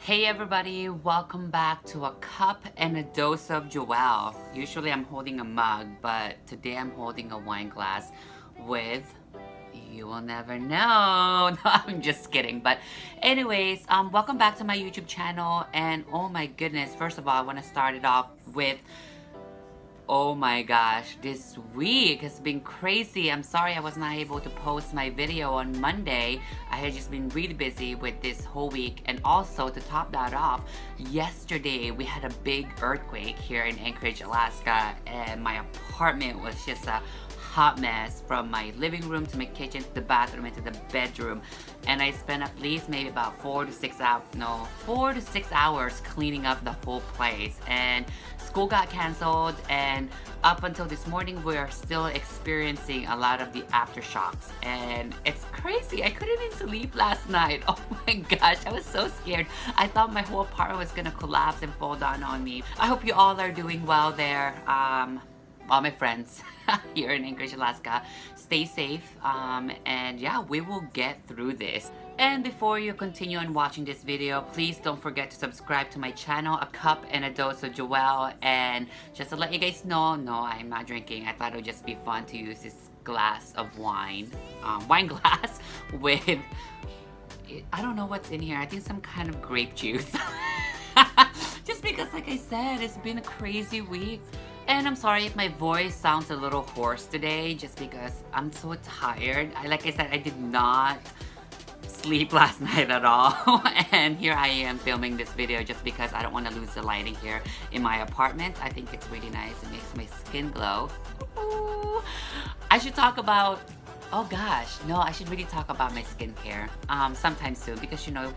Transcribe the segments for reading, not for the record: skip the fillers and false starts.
Hey everybody, welcome back to A Cup and a Dose of Joelle. Usually I'm holding a mug, but today I'm holding a wine glass with, you will never know. No, I'm just kidding. But anyways, welcome back to my YouTube channel. And oh my goodness, first of all, I want to start it off with, oh my gosh, this week has been crazy. I'm sorry I was not able to post my video on Monday. I had just been really busy with this whole week. And also, to top that off, yesterday we had a big earthquake here in Anchorage, Alaska, and my apartment was just a hot mess from my living room to my kitchen to the bathroom into the bedroom. And I spent at least maybe about 4 to 6 hours cleaning up the whole place. And school got canceled, and up until this morning we are still experiencing a lot of the aftershocks, and it's crazy. I couldn't even sleep last night. Oh my gosh, I was so scared. I thought my whole apartment was gonna collapse and fall down on me. I hope you all are doing well there. All my friends here in Anchorage, Alaska, stay safe, and yeah, we will get through this. And before you continue on watching this video, please don't forget to subscribe to my channel, A Cup and a Dose of Joelle. And just to let you guys know, no, I'm not drinking. I thought it would just be fun to use this glass of wine, wine glass with, I don't know what's in here. I think some kind of grape juice. Just because, like I said, it's been a crazy week. And I'm sorry if my voice sounds a little hoarse today, just because I'm so tired. Like I said, I did not sleep last night at all. And here I am filming this video just because I don't want to lose the lighting here in my apartment. I think it's really nice. It makes my skin glow. Ooh. I should talk about, oh gosh, no, I should really talk about my skincare sometime soon, because you know,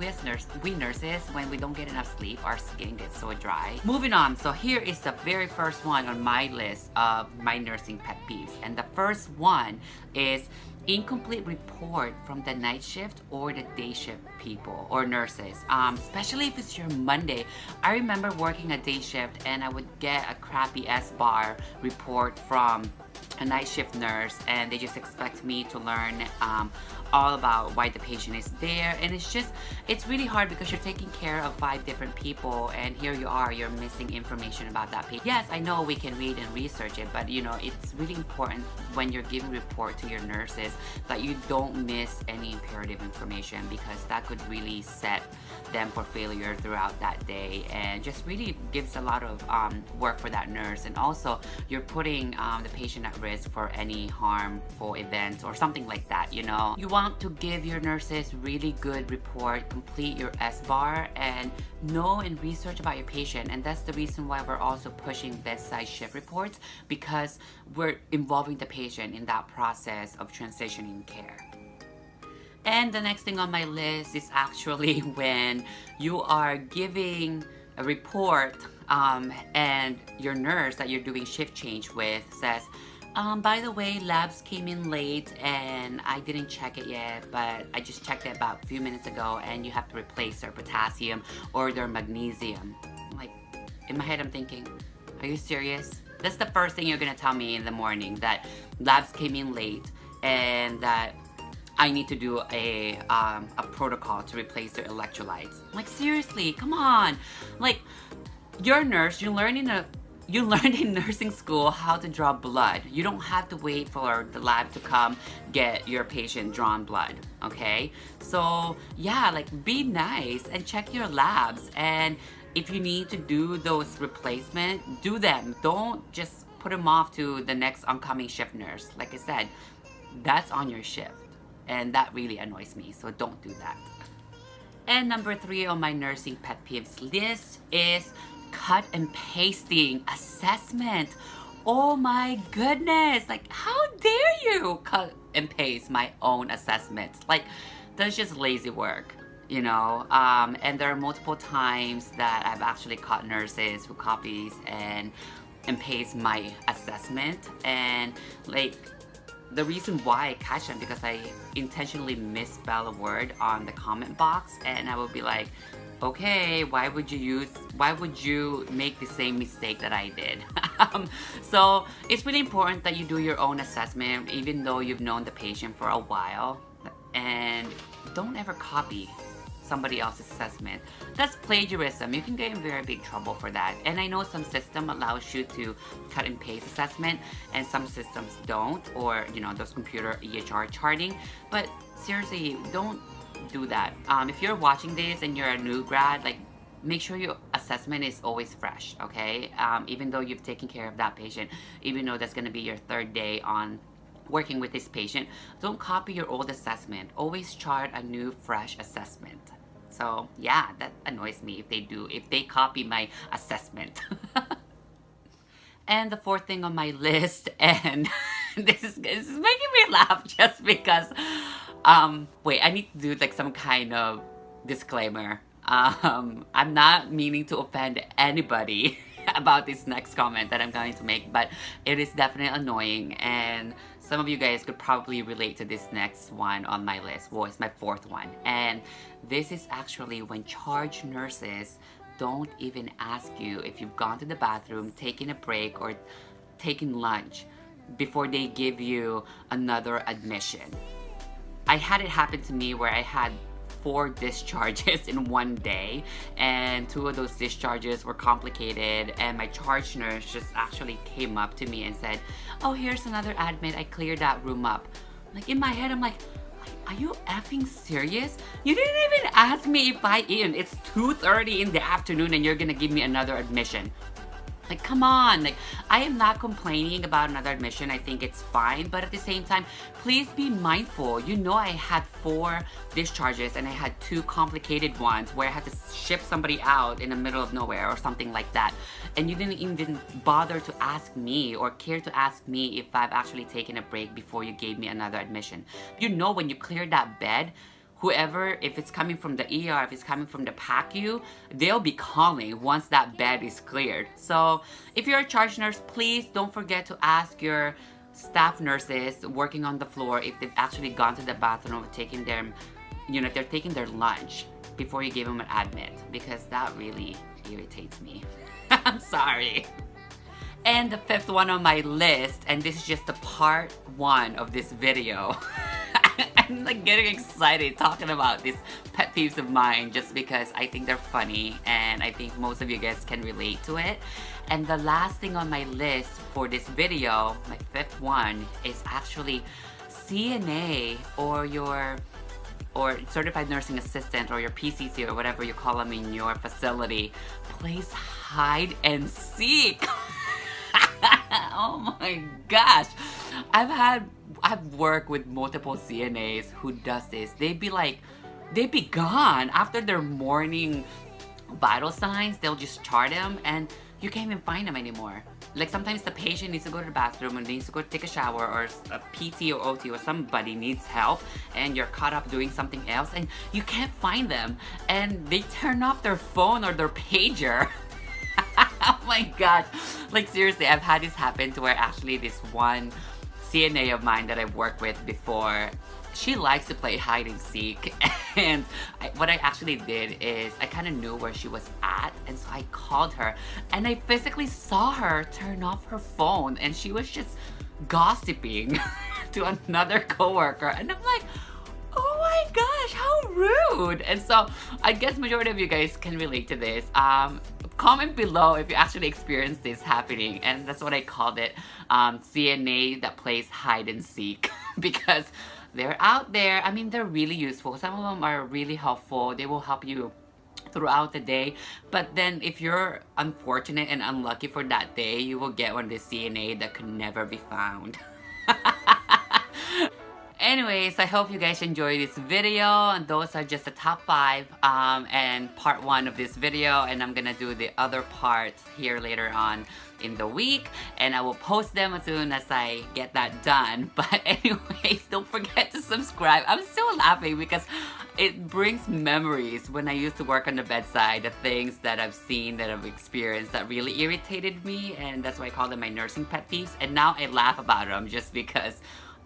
we nurses, when we don't get enough sleep, our skin gets so dry. Moving on, so here is the very first one on my list of my nursing pet peeves. And the first one is incomplete report from the night shift or the day shift people or nurses, especially if it's your Monday. I remember working a day shift and I would get a crappy S-bar report from a night shift nurse, and they just expect me to learn all about why the patient is there. And it's really hard because you're taking care of 5 different people, and here you are, you're missing information about that patient. Yes, I know we can read and research it, but you know, it's really important when you're giving report to your nurses that you don't miss any imperative information, because that could really set them for failure throughout that day, and just really gives a lot of work for that nurse. And also, you're putting the patient at risk for any harmful events or something like that, you know. You want to give your nurses really good report, complete your S-bar, and know and research about your patient. And that's the reason why we're also pushing bedside shift reports, because we're involving the patient in that process of transitioning care. And the next thing on my list is actually when you are giving a report and your nurse that you're doing shift change with says, by the way, labs came in late and I didn't check it yet, but I just checked it about a few minutes ago, and you have to replace their potassium or their magnesium. Like, in my head I'm thinking, are you serious? That's the first thing you're gonna tell me in the morning, that labs came in late and that I need to do a protocol to replace their electrolytes. Like, seriously, come on. Like, you're a nurse, you learned in nursing school how to draw blood. You don't have to wait for the lab to come get your patient drawn blood, okay? So yeah, like, be nice and check your labs. And if you need to do those replacements, do them. Don't just put them off to the next oncoming shift nurse. Like I said, that's on your shift. And that really annoys me, so don't do that. And number 3 on my nursing pet peeves list is cut and pasting assessment. Oh my goodness, like, how dare you cut and paste my own assessments? Like, that's just lazy work, you know. And there are multiple times that I've actually caught nurses who copies and paste my assessment, and like, the reason why I catch them because I intentionally misspell a word on the comment box, and I would be like, okay, why would you make the same mistake that I did? So it's really important that you do your own assessment, even though you've known the patient for a while, and don't ever copy somebody else's assessment. That's plagiarism. You can get in very big trouble for that. And I know some system allows you to cut and paste assessment, and some systems don't, or those computer EHR charting. But seriously, don't do that. If you're watching this and you're a new grad, like, make sure your assessment is always fresh, okay? Even though you've taken care of that patient, even though that's gonna be your third day on working with this patient, don't copy your old assessment. Always chart a new, fresh assessment. So yeah, that annoys me if they copy my assessment. And the fourth thing on my list, and this is making me laugh just because, wait, I need to do like some kind of disclaimer. I'm not meaning to offend anybody about this next comment that I'm going to make, but it is definitely annoying, and some of you guys could probably relate to this next one on my list. Well, it's my fourth one. And this is actually when charge nurses don't even ask you if you've gone to the bathroom, taken a break, or taken lunch before they give you another admission. I had it happen to me where I had 4 discharges in one day, and 2 of those discharges were complicated, and my charge nurse just actually came up to me and said, "Oh, here's another admit, I cleared that room up." Like, in my head, I'm like, are you effing serious? You didn't even ask me if I in. It's 2:30 in the afternoon and you're gonna give me another admission. Like, come on. Like, I am not complaining about another admission. I think it's fine. But at the same time, please be mindful. You know, I had 4 discharges and I had 2 complicated ones where I had to ship somebody out in the middle of nowhere or something like that. And you didn't even bother to ask me or care to ask me if I've actually taken a break before you gave me another admission. You know, when you clear that bed, whoever, if it's coming from the ER, if it's coming from the PACU, they'll be calling once that bed is cleared. So if you're a charge nurse, please don't forget to ask your staff nurses working on the floor if they've actually gone to the bathroom or taking their, if they're taking their lunch before you give them an admit, because that really irritates me. I'm sorry. And the 5th one on my list, and this is just the part 1 of this video. I'm like getting excited talking about these pet peeves of mine just because I think they're funny and I think most of you guys can relate to it. And the last thing on my list for this video, my 5th one, is actually CNA or certified nursing assistant or your PCC or whatever you call them in your facility plays hide and seek. Oh my gosh. I've worked with multiple CNAs who does this. They'd be gone after their morning vital signs. They'll just chart them and you can't even find them anymore. Like, sometimes the patient needs to go to the bathroom and needs to go take a shower, or a PT or OT or somebody needs help and you're caught up doing something else and you can't find them, and they turn off their phone or their pager. Oh my god. Like, seriously, I've had this happen to where actually this one CNA of mine that I've worked with before, she likes to play hide and seek, and what I actually did is I kind of knew where she was at, and so I called her and I physically saw her turn off her phone and she was just gossiping to another coworker, and I'm like, oh my gosh, how rude. And so I guess majority of you guys can relate to this. Comment below if you actually experienced this happening, and that's what I called it, CNA that plays hide and seek. Because they're out there. I mean, they're really useful. Some of them are really helpful. They will help you throughout the day. But then if you're unfortunate and unlucky for that day, you will get one of the CNA that could never be found. Anyways, I hope you guys enjoyed this video, and those are just the top 5 and part 1 of this video, and I'm gonna do the other parts here later on in the week, and I will post them as soon as I get that done. But anyways, don't forget to subscribe. I'm still laughing because it brings memories when I used to work on the bedside, the things that I've seen, that I've experienced that really irritated me, and that's why I call them my nursing pet peeves. And now I laugh about them just because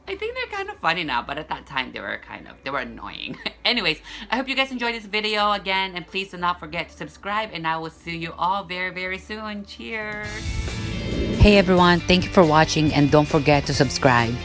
I think they're kind of funny now, but at that time they were annoying. Anyways, I hope you guys enjoyed this video again, and please do not forget to subscribe, and I will see you all very, very soon. Cheers! Hey everyone, thank you for watching, and don't forget to subscribe.